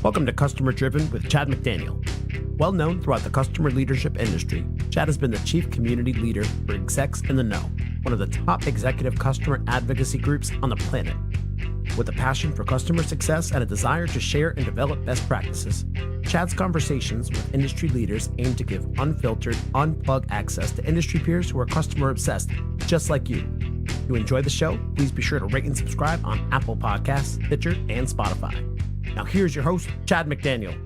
Welcome to Customer Driven with Chad McDaniel. Well known throughout the customer leadership industry, Chad has been the chief community leader for Execs in the Know, one of the top executive customer advocacy groups on the planet. With a passion for customer success and a desire to share and develop best practices, Chad's conversations with industry leaders aim to give unfiltered, unplugged access to industry peers who are customer obsessed, just like you. If you enjoy the show, please be sure to rate and subscribe on Apple Podcasts, Stitcher, and Spotify. Now here's your host, Chad McDaniel.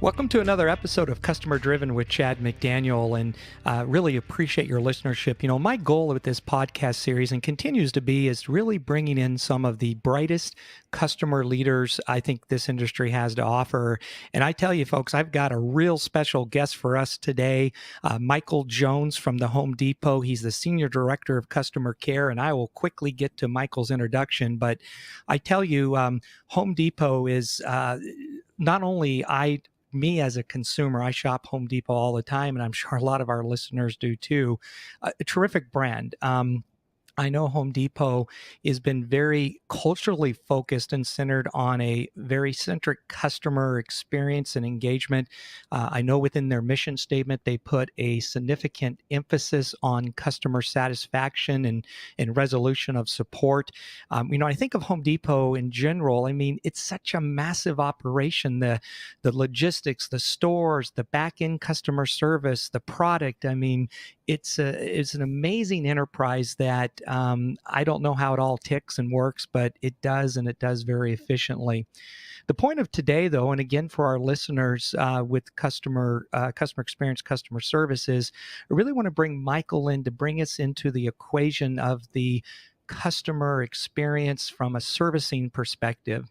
Welcome to another episode of Customer Driven with Chad McDaniel, and really appreciate your listenership. You know, my goal with this podcast series, and continues to be, is really bringing in some of the brightest customer leaders I think this industry has to offer. And I tell you, folks, I've got a real special guest for us today, Michael Jones from the Home Depot. He's the Senior Director of Customer Care, and I will quickly get to Michael's introduction. But I tell you, Home Depot is not only me as a consumer, I shop Home Depot all the time, and I'm sure a lot of our listeners do too. A terrific brand. I know Home Depot has been very culturally focused and centered on a very centric customer experience and engagement. I know within their mission statement, they put a significant emphasis on customer satisfaction and resolution of support. I think of Home Depot in general. I mean, it's such a massive operation. The logistics, the stores, the back-end customer service, the product. I mean, it's an amazing enterprise that I don't know how it all ticks and works, but it does, and it does very efficiently. The point of today, though, and again for our listeners with customer experience, customer services, I really want to bring Michael in to bring us into the equation of the customer experience from a servicing perspective.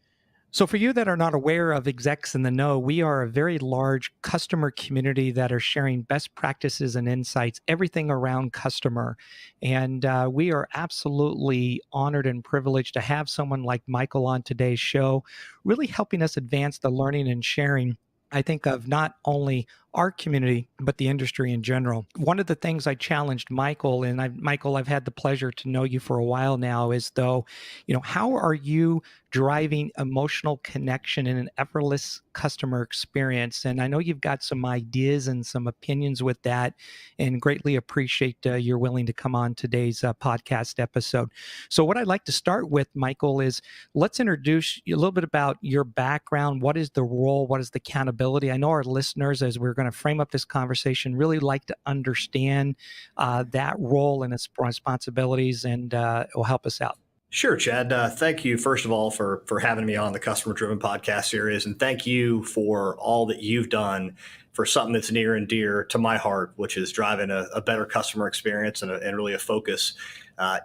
So for you that are not aware of Execs in the Know, we are a very large customer community that are sharing best practices and insights, everything around customer. And we are absolutely honored and privileged to have someone like Michael on today's show, really helping us advance the learning and sharing, I think, of not only our community, but the industry in general. One of the things I challenged Michael, and Michael, I've had the pleasure to know you for a while now, is how are you driving emotional connection in an effortless customer experience? And I know you've got some ideas and some opinions with that, and greatly appreciate you're willing to come on today's podcast episode. So what I'd like to start with, Michael, is let's introduce you a little bit about your background. What is the role? What is the accountability? I know our listeners, as we're going to frame up this conversation, really like to understand that role and its responsibilities, and it will help us out. Sure, Chad. Thank you, first of all, for having me on the Customer Driven podcast series. And thank you for all that you've done for something that's near and dear to my heart, which is driving a better customer experience and really a focus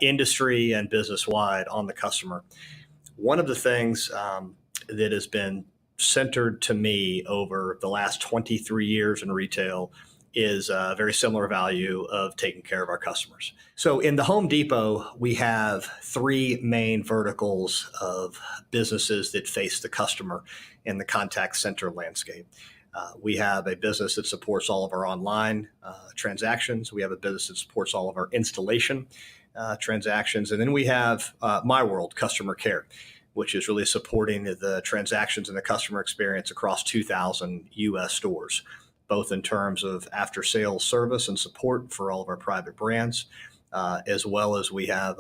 industry and business-wide on the customer. One of the things that has been centered to me over the last 23 years in retail is a very similar value of taking care of our customers. So in the Home Depot, we have three main verticals of businesses that face the customer in the contact center landscape. We have a business that supports all of our online transactions. We have a business that supports all of our installation transactions. And then we have My World Customer Care, which is really supporting the transactions and the customer experience across 2,000 U.S. stores, both in terms of after-sales service and support for all of our private brands, as well as we have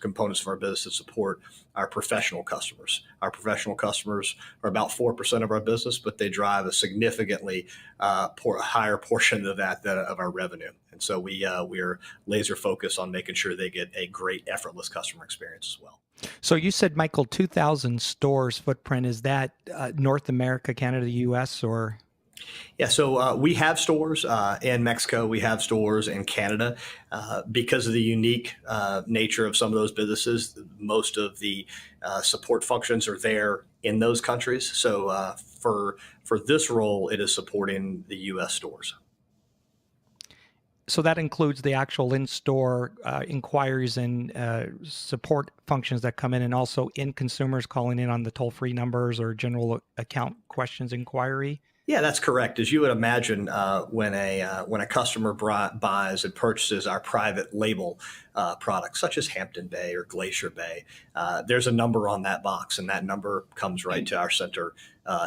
components of our business that support our professional customers. Our professional customers are about 4% of our business, but they drive a significantly higher portion of that of our revenue. And so we are laser focused on making sure they get a great, effortless customer experience as well. So you said, Michael, 2,000 stores footprint. Is that North America, Canada, U.S., or? Yeah, so we have stores in Mexico. We have stores in Canada. Because of the unique nature of some of those businesses, most of the support functions are there in those countries. So for this role, it is supporting the U.S. stores. So that includes the actual in-store inquiries and support functions that come in, and also in consumers calling in on the toll-free numbers or general account questions inquiry? Yeah, that's correct. As you would imagine, when a customer buys and purchases our private label products, such as Hampton Bay or Glacier Bay, there's a number on that box, and that number comes right to our center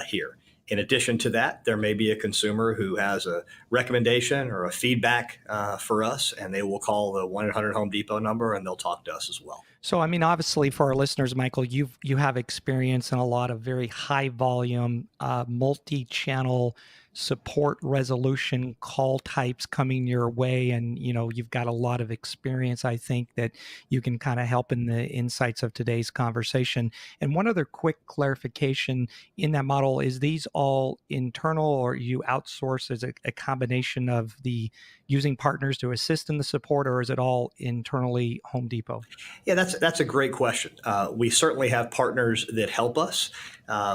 here. In addition to that, there may be a consumer who has a recommendation or a feedback for us, and they will call the 1-800 Home Depot number, and they'll talk to us as well. So, I mean, obviously, for our listeners, Michael, you have experience in a lot of very high volume, multi-channel support resolution call types coming your way, and you've got a lot of experience. I think that you can kind of help in the insights of today's conversation. And one other quick clarification in that model is: these all internal, or you outsource as a combination of the using partners to assist in the support, or is it all internally Home Depot? Yeah, that's a great question. We certainly have partners that help us.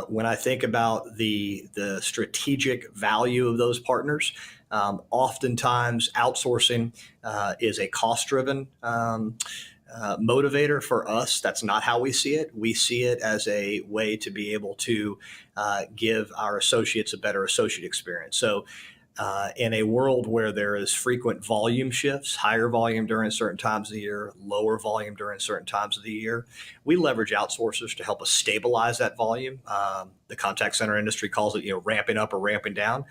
When I think about the strategic value of those partners, oftentimes outsourcing is a cost-driven motivator for us. That's not how we see it. We see it as a way to be able to give our associates a better associate experience. So in a world where there is frequent volume shifts, higher volume during certain times of the year, lower volume during certain times of the year, we leverage outsourcers to help us stabilize that volume. The contact center industry calls it, ramping up or ramping down.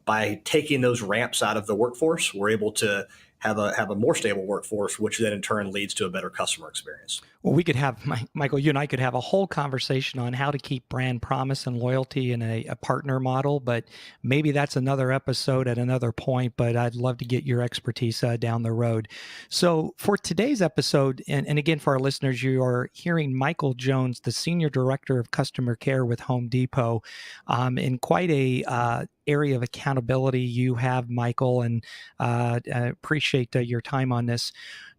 By taking those ramps out of the workforce, we're able to have a more stable workforce, which then in turn leads to a better customer experience. Well, we could have, Michael, you and I could have a whole conversation on how to keep brand promise and loyalty in a partner model, but maybe that's another episode at another point, but I'd love to get your expertise down the road. So for today's episode, and again, for our listeners, you are hearing Michael Jones, the Senior Director of Customer Care with Home Depot, in quite a area of accountability you have, Michael, and I appreciate your time on this.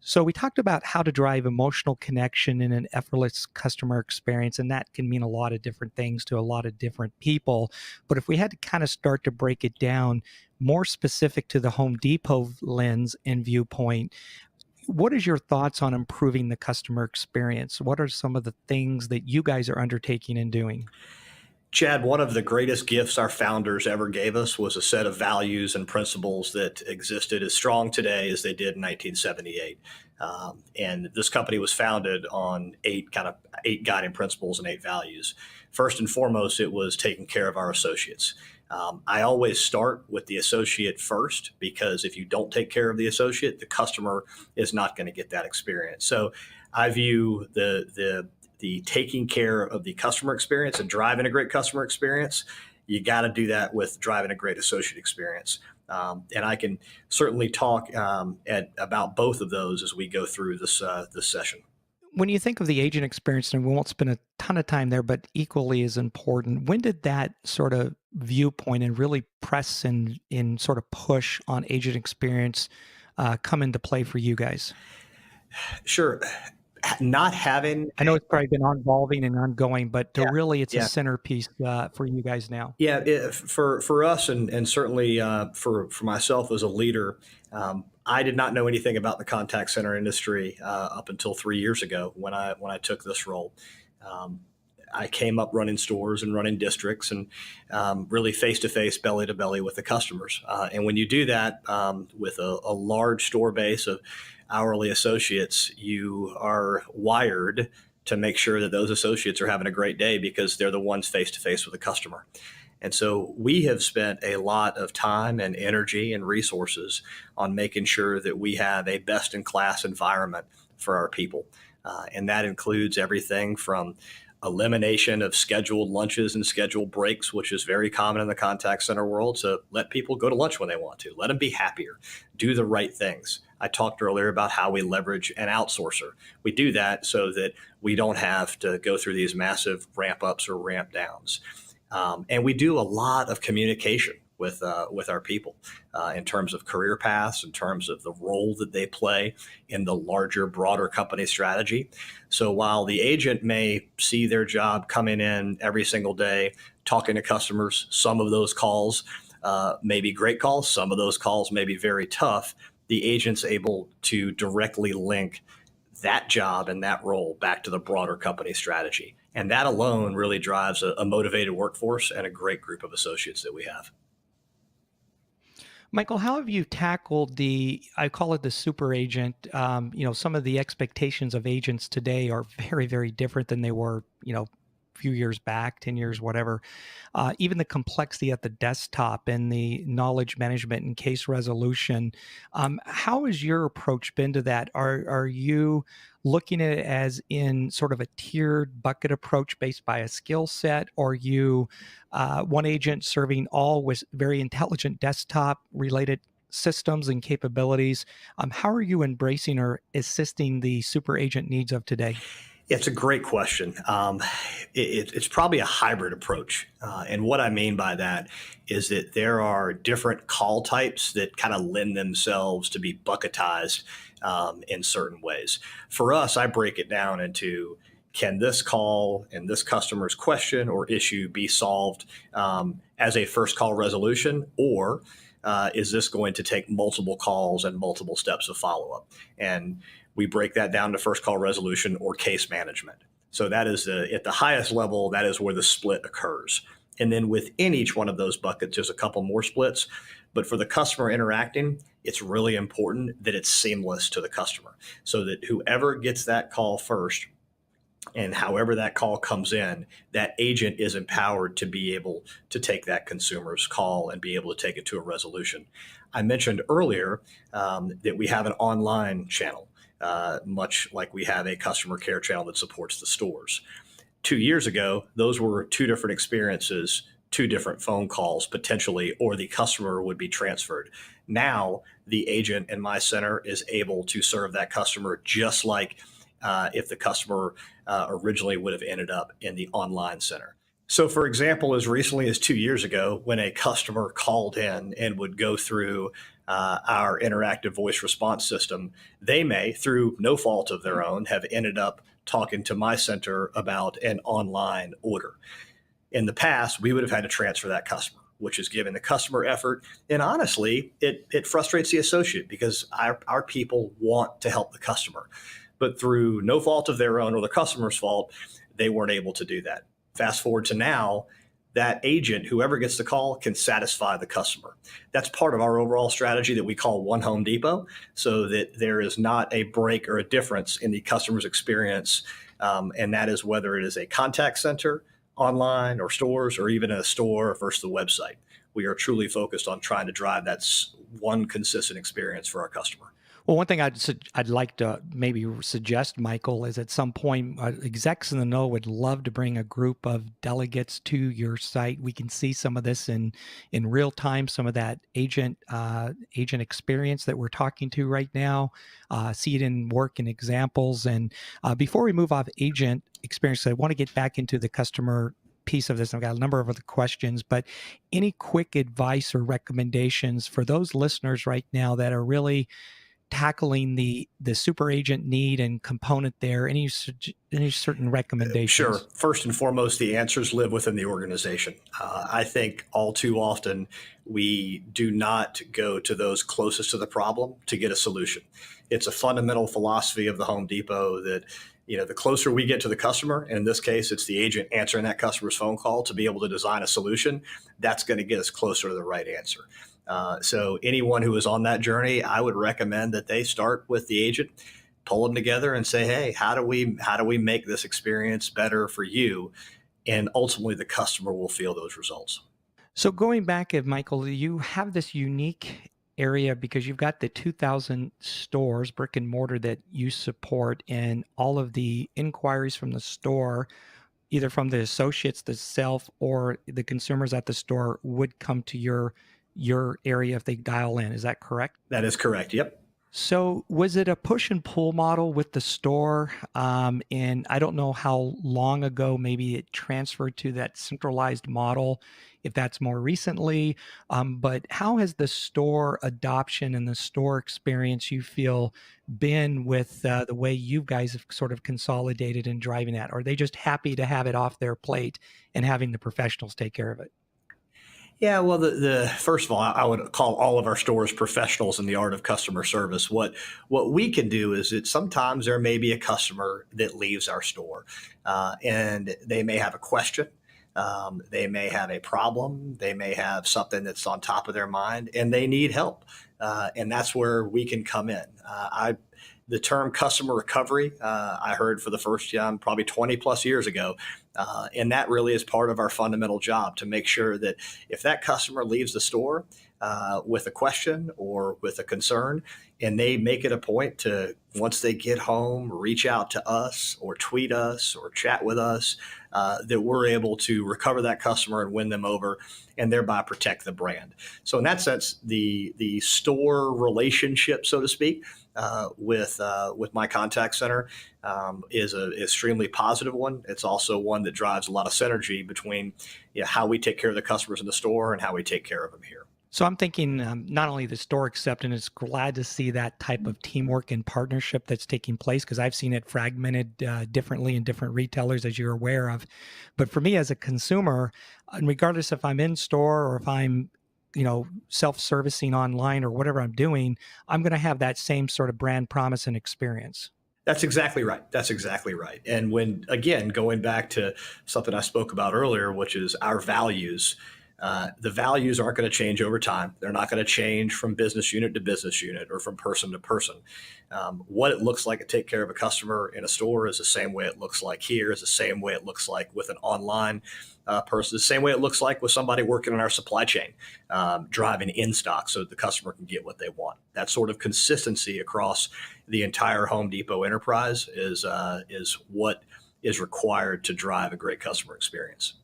So we talked about how to drive emotional connection in an effortless customer experience, and that can mean a lot of different things to a lot of different people. But if we had to kind of start to break it down more specific to the Home Depot lens and viewpoint, what is your thoughts on improving the customer experience? What are some of the things that you guys are undertaking and doing? Chad, one of the greatest gifts our founders ever gave us was a set of values and principles that existed as strong today as they did in 1978. And this company was founded on eight guiding principles and 8 values. First and foremost, it was taking care of our associates. I always start with the associate first, because if you don't take care of the associate, the customer is not going to get that experience. So I view the taking care of the customer experience and driving a great customer experience, you got to do that with driving a great associate experience. And I can certainly talk about both of those as we go through this session. When you think of the agent experience, and we won't spend a ton of time there, but equally as important, when did that sort of viewpoint and really press and in sort of push on agent experience come into play for you guys? Sure. Not having, I know it's probably been evolving and ongoing, but really it's a yeah. centerpiece for you guys now. Yeah, for us, and certainly for myself as a leader, I did not know anything about the contact center industry up until 3 years ago when I took this role. I came up running stores and running districts, and really face to face, belly to belly with the customers. And when you do that with a large store base of hourly associates, you are wired to make sure that those associates are having a great day, because they're the ones face to face with the customer. And so we have spent a lot of time and energy and resources on making sure that we have a best in class environment for our people. And that includes everything from elimination of scheduled lunches and scheduled breaks, which is very common in the contact center world. So let people go to lunch when they want to, let them be happier, do the right things. I talked earlier about how we leverage an outsourcer. We do that so that we don't have to go through these massive ramp ups or ramp downs. And we do a lot of communication with our people in terms of career paths, in terms of the role that they play in the larger, broader company strategy. So while the agent may see their job coming in every single day, talking to customers, some of those calls may be great calls, some of those calls may be very tough, the agent's able to directly link that job and that role back to the broader company strategy. And that alone really drives a motivated workforce and a great group of associates that we have. Michael, how have you tackled I call it the super agent? Some of the expectations of agents today are very, very different than they were, a few years back, 10 years, whatever. Even the complexity at the desktop and the knowledge management and case resolution. How has your approach been to that? Are you looking at it as in sort of a tiered bucket approach based by a skill set, or are you one agent serving all with very intelligent desktop related systems and capabilities? How are you embracing or assisting the super agent needs of today? Yeah, it's a great question. It's probably a hybrid approach. And what I mean by that is that there are different call types that kind of lend themselves to be bucketized in certain ways. For us, I break it down into, can this call and this customer's question or issue be solved as a first call resolution, or is this going to take multiple calls and multiple steps of follow-up? And we break that down to first call resolution or case management. So that is at the highest level, that is where the split occurs. And then within each one of those buckets, there's a couple more splits. But for the customer interacting, it's really important that it's seamless to the customer, so that whoever gets that call first and however that call comes in, that agent is empowered to be able to take that consumer's call and be able to take it to a resolution. I mentioned earlier that we have an online channel, much like we have a customer care channel that supports the stores. 2 years ago, those were two different experiences, two different phone calls potentially, or the customer would be transferred. Now, the agent in my center is able to serve that customer just like if the customer originally would have ended up in the online center. So, for example, as recently as 2 years ago, when a customer called in and would go through our interactive voice response system, they may, through no fault of their own, have ended up talking to my center about an online order. In the past, we would have had to transfer that customer, which is giving the customer effort. And honestly, it frustrates the associate because our people want to help the customer. But through no fault of their own or the customer's fault, they weren't able to do that. Fast forward to now, that agent, whoever gets the call, can satisfy the customer. That's part of our overall strategy that we call One Home Depot, so that there is not a break or a difference in the customer's experience. And that is whether it is a contact center, online, or stores, or even a store versus the website. We are truly focused on trying to drive that one consistent experience for our customer. Well, one thing I'd like to maybe suggest, Michael, is at some point, execs in the know would love to bring a group of delegates to your site. We can see some of this in real time, some of that agent experience that we're talking to right now, see it in work and examples. And before we move off agent experience, I want to get back into the customer piece of this. I've got a number of other questions, but any quick advice or recommendations for those listeners right now that are really tackling the super agent need and component there? Any certain recommendations? Sure. First and foremost, the answers live within the organization. I think all too often we do not go to those closest to the problem to get a solution. It's a fundamental philosophy of the Home Depot that, the closer we get to the customer, and in this case, it's the agent answering that customer's phone call to be able to design a solution, that's going to get us closer to the right answer. So anyone who is on that journey, I would recommend that they start with the agent, pull them together and say, hey, how do we make this experience better for you? And ultimately the customer will feel those results. So going back, Michael, you have this unique area because you've got the 2,000 stores, brick and mortar, that you support, and all of the inquiries from the store, either from the associates themselves or the consumers at the store, would come to your area if they dial in. Is that correct? That is correct. Yep. So was it a push and pull model with the store? And I don't know how long ago maybe it transferred to that centralized model, if that's more recently. But how has the store adoption and the store experience, you feel, been with the way you guys have sort of consolidated and driving that? Are they just happy to have it off their plate and having the professionals take care of it? Yeah, well, the first of all, I would call all of our stores professionals in the art of customer service. What we can do is that sometimes there may be a customer that leaves our store, and they may have a question. They may have a problem. They may have something that's on top of their mind, and they need help. And that's where we can come in. The term customer recovery, I heard for the first time probably 20 plus years ago. And that really is part of our fundamental job to make sure that if that customer leaves the store with a question or with a concern, and they make it a point to, once they get home, reach out to us or tweet us or chat with us, that we're able to recover that customer and win them over and thereby protect the brand. So in that sense, the store relationship, so to speak, with my contact center is an extremely positive one. It's also one that drives a lot of synergy between how we take care of the customers in the store and how we take care of them here. So I'm thinking not only the store acceptance, glad to see that type of teamwork and partnership that's taking place, because I've seen it fragmented differently in different retailers, as you're aware of. But for me as a consumer, and regardless if I'm in store or if I'm self-servicing online or whatever I'm doing, I'm going to have that same sort of brand promise and experience. That's exactly right. That's exactly right. And when, again, going back to something I spoke about earlier, which is our values, the values aren't going to change over time. They're not going to change from business unit to business unit or from person to person. What it looks like to take care of a customer in a store is the same way it looks like here, is the same way it looks like with an online person, the same way it looks like with somebody working in our supply chain, driving in stock so that the customer can get what they want. That sort of consistency across the entire Home Depot enterprise is what is required to drive a great customer experience.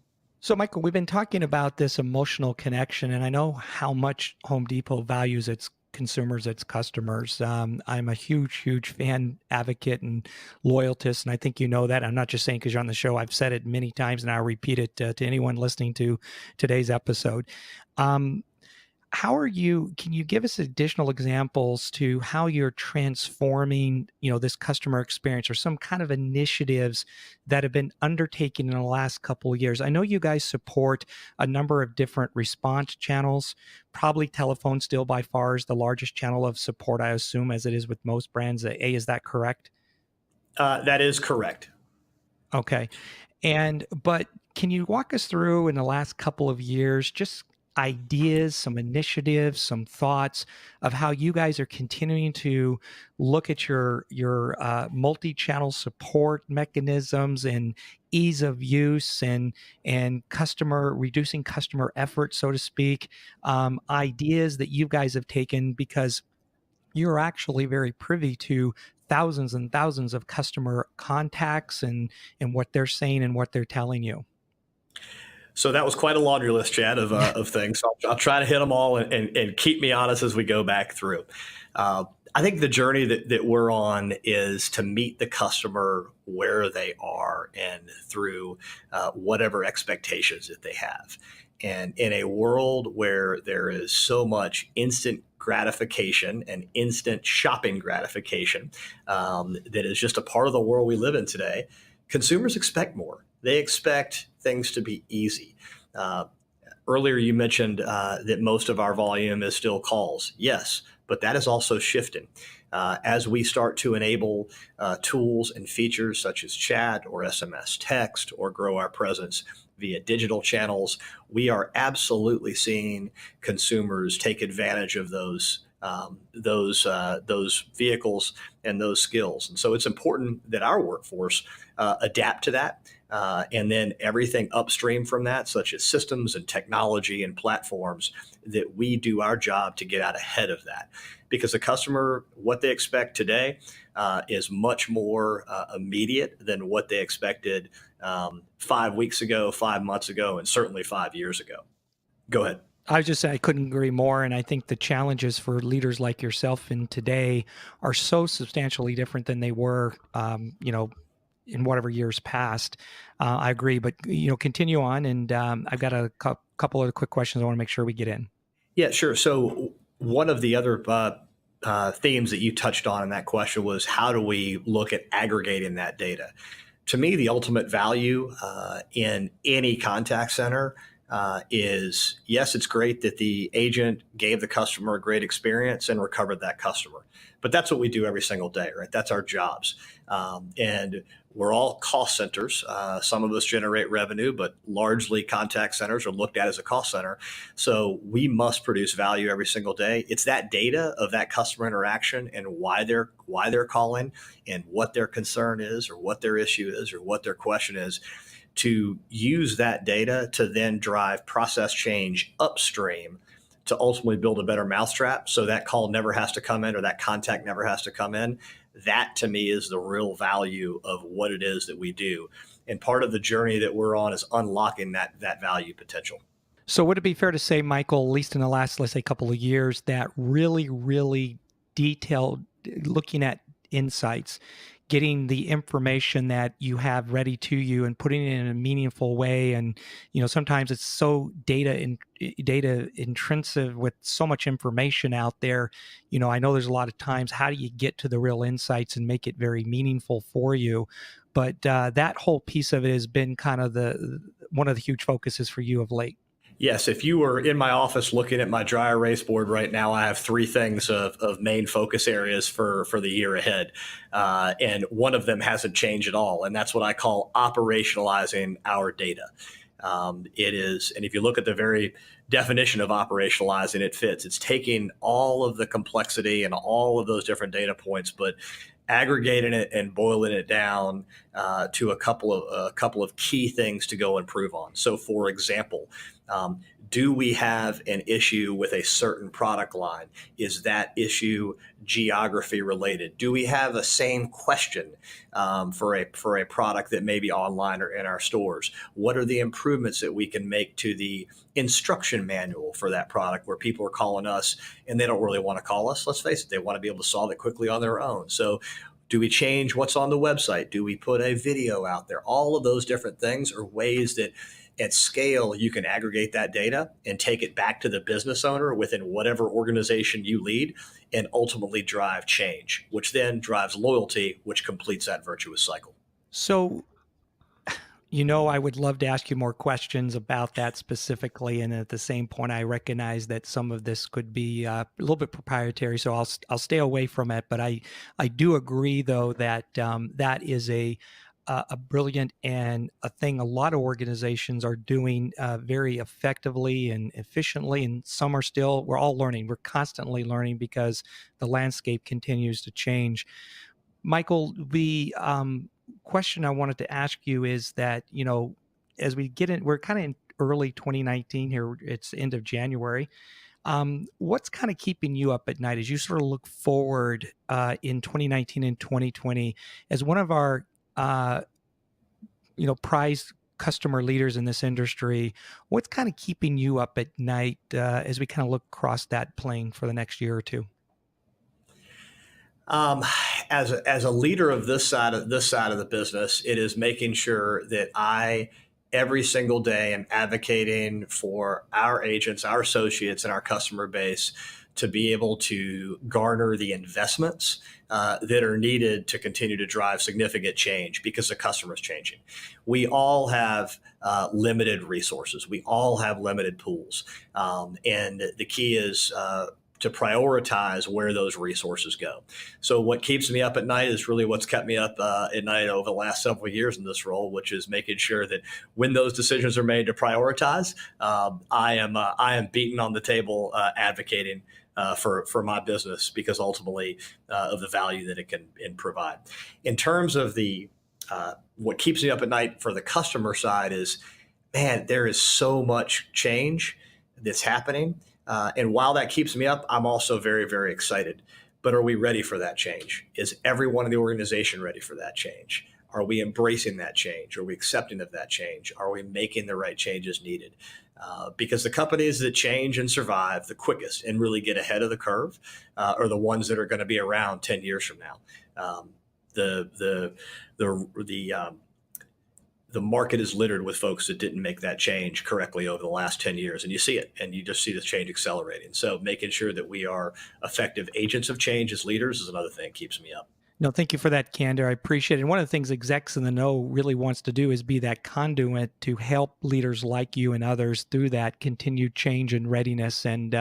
So, Michael, we've been talking about this emotional connection, and I know how much Home Depot values its consumers, its customers. I'm a huge fan, advocate, and loyalist, and I think you know that. I'm not just saying because you're on the show. I've said it many times, and I'll repeat it to anyone listening to today's episode. Can you give us additional examples to how you're transforming, this customer experience or some kind of initiatives that have been undertaken in the last couple of years? I know you guys support a number of different response channels. Probably telephone still by far is the largest channel of support, I assume, as it is with most brands. Is that correct? That is correct. Okay. But can you walk us through in the last couple of years, just ideas, some initiatives, some thoughts of how you guys are continuing to look at your multi-channel support mechanisms and ease of use and reducing customer effort, so to speak, ideas that you guys have taken, because you're actually very privy to thousands and thousands of customer contacts and what they're saying and what they're telling you. So that was quite a laundry list, Chad, of things. So I'll try to hit them all and keep me honest as we go back through. I think the journey that we're on is to meet the customer where they are and through whatever expectations that they have. And in a world where there is so much instant gratification and instant shopping gratification that is just a part of the world we live in today, consumers expect more. They expect things to be easy. Earlier, you mentioned that most of our volume is still calls. Yes, but that is also shifting. As we start to enable tools and features such as chat or SMS text or grow our presence via digital channels, we are absolutely seeing consumers take advantage of those vehicles and those skills. And so it's important that our workforce adapt to that. And then everything upstream from that, such as systems and technology and platforms, that we do our job to get out ahead of that. Because the customer, what they expect today is much more immediate than what they expected 5 weeks ago, 5 months ago, and certainly 5 years ago. Go ahead. I was just saying, I couldn't agree more. And I think the challenges for leaders like yourself in today are so substantially different than they were, in whatever years past. I agree, but continue on. And I've got a couple of quick questions I want to make sure we get in. Yeah, sure. So one of the other themes that you touched on in that question was, how do we look at aggregating that data? To me, the ultimate value in any contact center is, yes, it's great that the agent gave the customer a great experience and recovered that customer. But that's what we do every single day, right? That's our jobs. And we're all cost centers. Some of us generate revenue, but largely contact centers are looked at as a cost center. So we must produce value every single day. It's that data of that customer interaction and why they're calling and what their concern is or what their issue is or what their question is, to use that data to then drive process change upstream to ultimately build a better mousetrap so that call never has to come in or that contact never has to come in. That to me is the real value of what it is that we do. And part of the journey that we're on is unlocking that value potential. So would it be fair to say, Michael, at least in the last, let's say, couple of years, that really, really detailed looking at insights, getting the information that you have ready to you and putting it in a meaningful way? And, sometimes it's so data intrinsic with so much information out there. I know there's a lot of times, how do you get to the real insights and make it very meaningful for you? But that whole piece of it has been kind of one of the huge focuses for you of late. Yes, if you were in my office looking at my dry erase board right now, I have three things of main focus areas for the year ahead. And one of them hasn't changed at all. And that's what I call operationalizing our data. It is, and if you look at the very definition of operationalizing, it fits. It's taking all of the complexity and all of those different data points, but aggregating it and boiling it down to a couple of key things to go improve on. So, for example, do we have an issue with a certain product line? Is that issue geography related? Do we have a same question for a product that may be online or in our stores? What are the improvements that we can make to the instruction manual for that product, where people are calling us and they don't really want to call us? Let's face it, they want to be able to solve it quickly on their own. So do we change what's on the website? Do we put a video out there? All of those different things are ways that at scale, you can aggregate that data and take it back to the business owner within whatever organization you lead and ultimately drive change, which then drives loyalty, which completes that virtuous cycle. So, I would love to ask you more questions about that specifically. And at the same point, I recognize that some of this could be a little bit proprietary, so I'll stay away from it. But I do agree, though, that that is a brilliant and a thing a lot of organizations are doing very effectively and efficiently. And some are still, we're all learning. We're constantly learning because the landscape continues to change. Michael, the question I wanted to ask you is that, as we get in, we're kind of in early 2019 here, it's end of January. What's kind of keeping you up at night as you sort of look forward in 2019 and 2020 as one of our prized customer leaders in this industry? What's kind of keeping you up at night as we kind of look across that plane for the next year or two? As a leader of this side of the business, it is making sure that I every single day am advocating for our agents, our associates, and our customer base to be able to garner the investments that are needed to continue to drive significant change because the customer is changing. We all have limited resources. We all have limited pools. And the key is to prioritize where those resources go. So what keeps me up at night is really what's kept me up at night over the last several years in this role, which is making sure that when those decisions are made to prioritize, I am beaten on the table advocating for my business because ultimately of the value that it can provide. In terms of the what keeps me up at night for the customer side is, man, there is so much change that's happening. And while that keeps me up, I'm also very, very excited. But are we ready for that change? Is everyone in the organization ready for that change? Are we embracing that change? Are we accepting of that change? Are we making the right changes needed? Because the companies that change and survive the quickest and really get ahead of the curve are the ones that are going to be around 10 years from now. The market is littered with folks that didn't make that change correctly over the last 10 years. And you see it, and you just see this change accelerating. So making sure that we are effective agents of change as leaders is another thing that keeps me up. No, thank you for that candor. I appreciate it. And one of the things Execs in the Know really wants to do is be that conduit to help leaders like you and others through that continued change and readiness and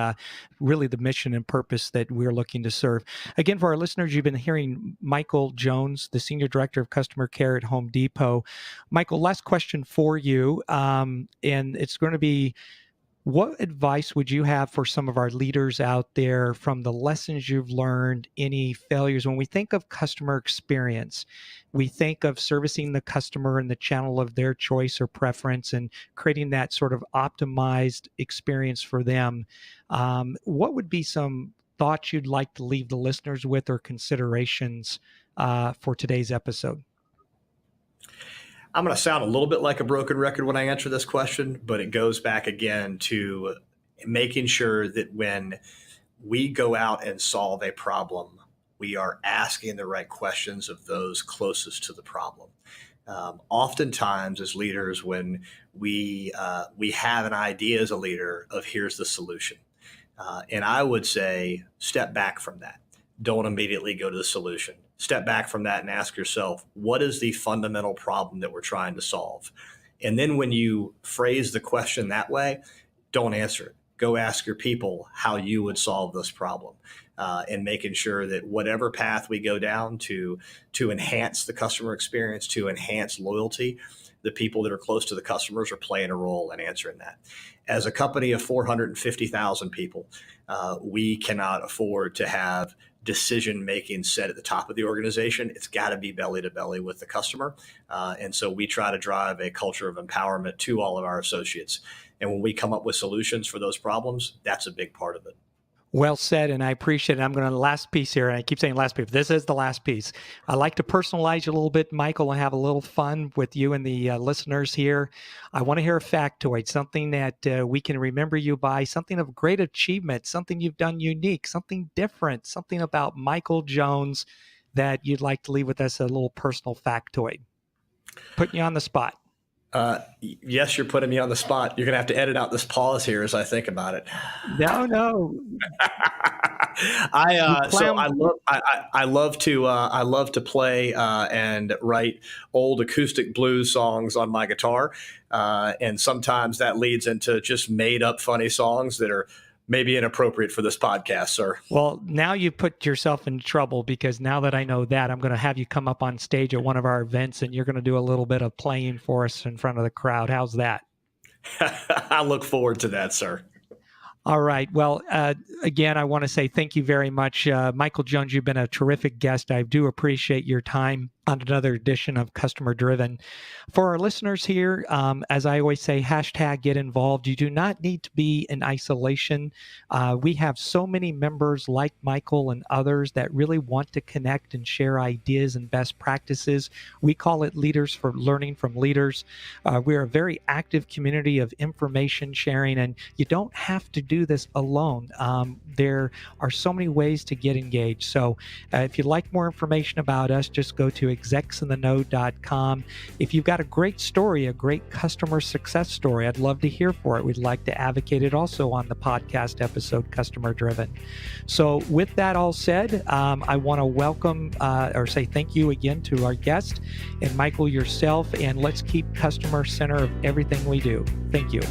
really the mission and purpose that we're looking to serve. Again, for our listeners, you've been hearing Michael Jones, the Senior Director of Customer Care at Home Depot. Michael, last question for you. And it's going to be, what advice would you have for some of our leaders out there from the lessons you've learned, any failures? When we think of customer experience, we think of servicing the customer in the channel of their choice or preference and creating that sort of optimized experience for them. What would be some thoughts you'd like to leave the listeners with or considerations for today's episode? I'm going to sound a little bit like a broken record when I answer this question, but it goes back again to making sure that when we go out and solve a problem, we are asking the right questions of those closest to the problem. Oftentimes as leaders, when we have an idea as a leader of here's the solution. And I would say, step back from that. Don't immediately go to the solution. Step back from that and ask yourself, what is the fundamental problem that we're trying to solve? And then when you phrase the question that way, don't answer it. Go ask your people how you would solve this problem, and making sure that whatever path we go down to enhance the customer experience, to enhance loyalty, the people that are close to the customers are playing a role in answering that. As a company of 450,000 people, we cannot afford to have decision-making set at the top of the organization. It's got to be belly to belly with the customer. And so we try to drive a culture of empowerment to all of our associates. And when we come up with solutions for those problems, that's a big part of it. Well said, and I appreciate it. I'm going to last piece here, and I keep saying last piece. This is the last piece. I like to personalize you a little bit, Michael, and have a little fun with you and the listeners here. I want to hear a factoid, something that we can remember you by, something of great achievement, something you've done unique, something different, something about Michael Jones that you'd like to leave with us, a little personal factoid. Putting you on the spot. Yes, you're putting me on the spot. You're going to have to edit out this pause here as I think about it. No. I love to play and write old acoustic blues songs on my guitar, and sometimes that leads into just made up funny songs that are maybe inappropriate for this podcast, sir. Well, now you put yourself in trouble, because now that I know that, I'm going to have you come up on stage at one of our events and you're going to do a little bit of playing for us in front of the crowd. How's that? I look forward to that, sir. All right. Well, again, I want to say thank you very much. Michael Jones, you've been a terrific guest. I do appreciate your time on another edition of Customer Driven. For our listeners here, as I always say, #get involved. You do not need to be in isolation. We have so many members like Michael and others that really want to connect and share ideas and best practices. We call it Leaders for Learning from Leaders. We're a very active community of information sharing, and you don't have to do this alone. There are so many ways to get engaged. So if you'd like more information about us, just go to execsintheknow.com. If you've got a great story, a great customer success story, I'd love to hear for it. We'd like to advocate it also on the podcast episode, Customer Driven. So with that all said, I want to welcome or say thank you again to our guest and Michael yourself, and let's keep customer center of everything we do. Thank you.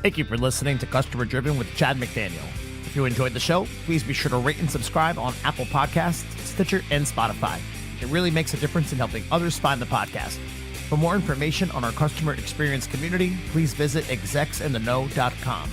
Thank you for listening to Customer Driven with Chad McDaniel. If you enjoyed the show, please be sure to rate and subscribe on Apple Podcasts, Stitcher, and Spotify. It really makes a difference in helping others find the podcast. For more information on our customer experience community, please visit execsintheknow.com.